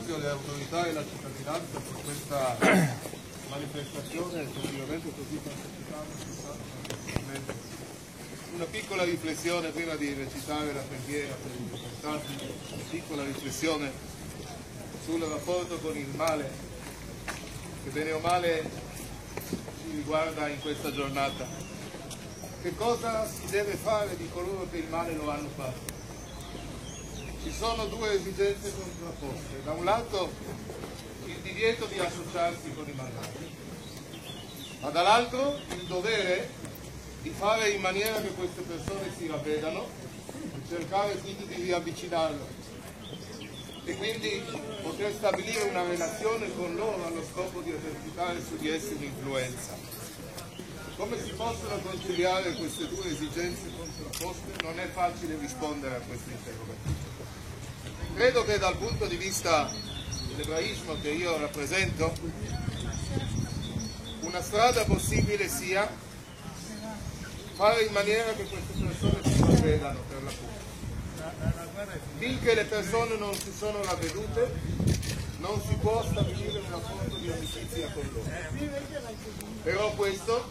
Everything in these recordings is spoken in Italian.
ringrazio le autorità e la cittadinanza per questa manifestazione effettivamente così partecipata. Una piccola riflessione prima di recitare la preghiera per i deportati, una piccola riflessione sul rapporto con il male che bene o male ci riguarda in questa giornata. Che cosa si deve fare di coloro che il male lo hanno fatto? Ci sono due esigenze contrapposte. Da un lato il divieto di associarsi con i malvagi, ma dall'altro il dovere di fare in maniera che queste persone si ravvedano e cercare quindi di riavvicinarlo e quindi poter stabilire una relazione con loro allo scopo di esercitare su di essi un'influenza. Come si possono conciliare queste due esigenze contrapposte? Non è facile rispondere a questo interrogativo. Credo che dal punto di vista dell'ebraismo che io rappresento, una strada possibile sia fare in maniera che queste persone si ravvedano per l'appunto. Finché le persone non si sono ravvedute, non si può stabilire un rapporto di amicizia con loro. Però questo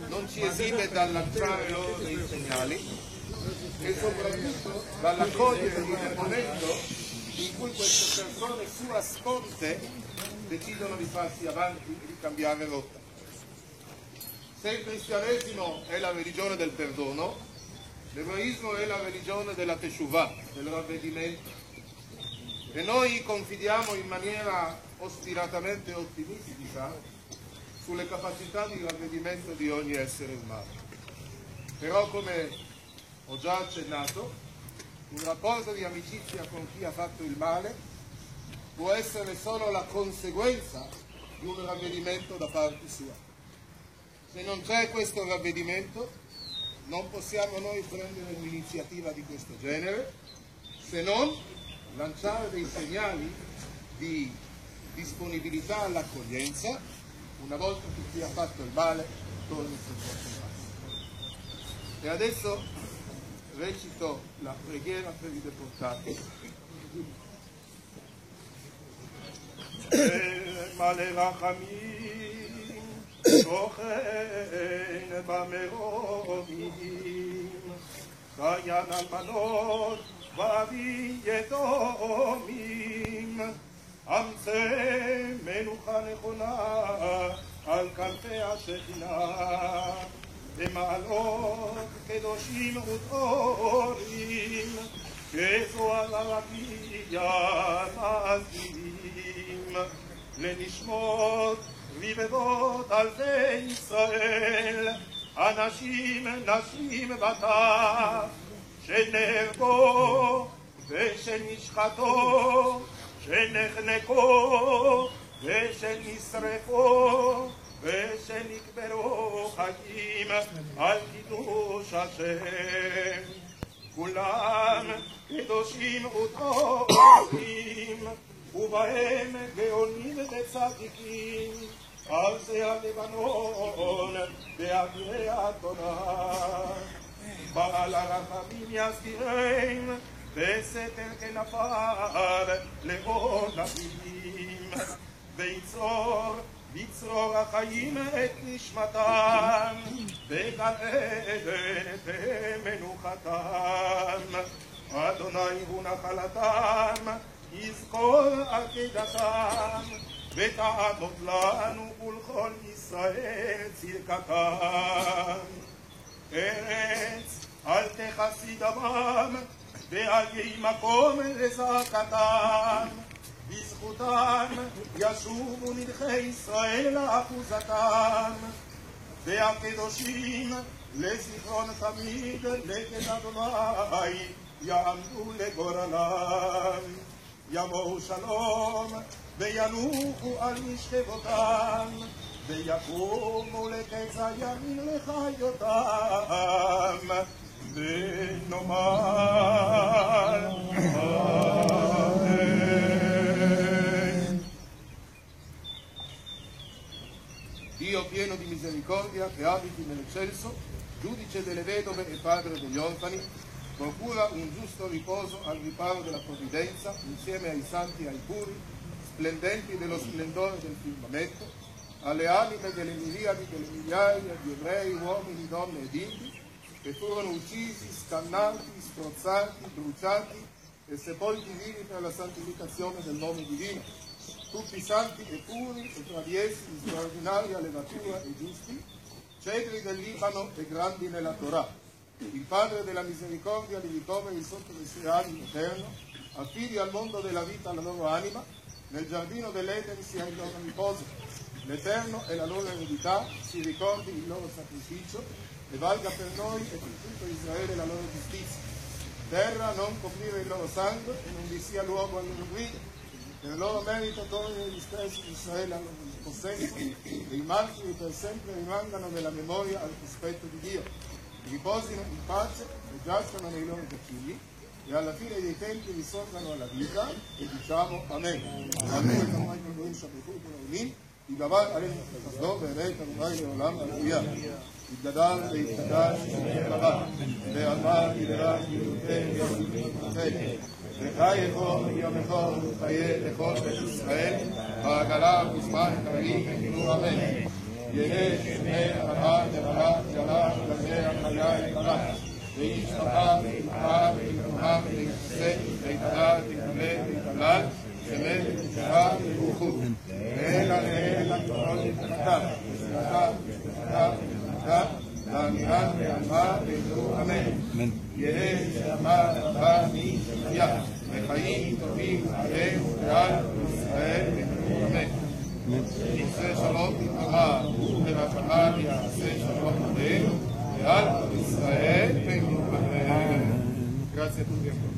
non ci esime dal lanciare loro dei segnali e soprattutto dall'accogliere il momento in cui queste persone su asconte decidono di farsi avanti e di cambiare rotta. Se il cristianesimo è la religione del perdono, l'ebraismo è la religione della teshuvah, del ravvedimento. E noi confidiamo in maniera ostinatamente ottimistica sulle capacità di ravvedimento di ogni essere umano. Però, come ho già accennato, un rapporto di amicizia con chi ha fatto il male può essere solo la conseguenza di un ravvedimento da parte sua. Se non c'è questo ravvedimento, non possiamo noi prendere un'iniziativa di questo genere, se non lanciare dei segnali di disponibilità all'accoglienza, una volta che chi ha fatto il male torni sul posto basso. E adesso recito la preghiera per i deportati. Male rachamim, shochen b'meromim, dayan almanot v'avi yetomim, aמצא מנוחה נכונה על כנפי השכינה, במעלות קדושים וטהורים, כזוהר הרקיע מזכירים, לנשמות רבבות אלפי ישראל, אנשים, נשים וטף, שנהרגו ושנשחטו, שנחנקו ושנשרפו ושנקברו חיים על קידוש השם. כולם קדושים וטהורים, ובהם גאונים וצדיקים, ארצי הלבנון ואבירי התורה. בעל הרחמים יזכירם בסתר כנפיו לאור נביאים, ויצרור החיים את נשמתם, בגן עדן במנוחתם. אדוני הוא נחלתם, יזכור עקדתם, ותעמוד לנו ולכל ישראל צדקתם. ארץ אל תכסי דמם, ועל יהי מקום לזעקתם, בזכותם ישובו מלכי ישראל לאחוזתם, והקדושים לזיכרון תמיד נגד אדוני יעמדו לגורלם. יבואו שלום וינוחו על משכבותם, ויקומו לקץ הימים לחיותם. ונאמר Amen. Dio pieno di misericordia, che abiti nell'eccelso, giudice delle vedove e padre degli orfani, procura un giusto riposo al riparo della provvidenza, insieme ai santi e ai puri, splendenti dello splendore del firmamento, alle anime delle miriadi, delle migliaia di ebrei, uomini, donne ed indi, che furono uccisi, scannati, strozzati, bruciati e sepolti vivi per la santificazione del nome divino, tutti santi e puri e tra di essi di straordinaria levatura e giusti, cedri del Libano e grandi nella Torah. Il Padre della misericordia li ricoveri sotto le sue ali l'Eterno, affidi al mondo della vita la loro anima, nel giardino dell'Eden sia il loro riposo. L'Eterno è la loro eredità, si ricordi il loro sacrificio e valga per noi e per tutto Israele la loro giustizia. Terra, non coprire il loro sangue e non vi sia luogo alle loro guide. Per loro merito togliere gli stessi di Israele al loro possesso e i martiri per sempre rimangano nella memoria al rispetto di Dio. Riposino in pace e giacciono nei loro giacigli e alla fine dei tempi risorgano alla vita e diciamo Amen. Amen. יגבר עלינו חסדו באמת אדוני לעולם הללויה. יתגדל ויתקדש ורבה, ואמר ידרש ויותן וחי יבוא יומכו וחיי לכל בית ישראל, בעגלה ובזמן קריב ותנו אמן. יהא שמי הרעה לרעה גדולה ולזה החיה יקרה, וישתחה ויתמחה ויתמחה ויתכסה ויתעלה ויתעלה ויתעלל שמי ותשעה ויבורכו. אלא לאלה תורות ותנתה ותנתה ותנתה ותנתה לאמירן ועלמה ויתנו אמן. יהא שאמר רבה מי שחיה וחיים טובים עלינו ועל ישראל ותנו אמן. עושה שלום תתמרה וברחמה יעשה שלום עלינו ועל ישראל ותנו אמן. Grazie a tutti ancora.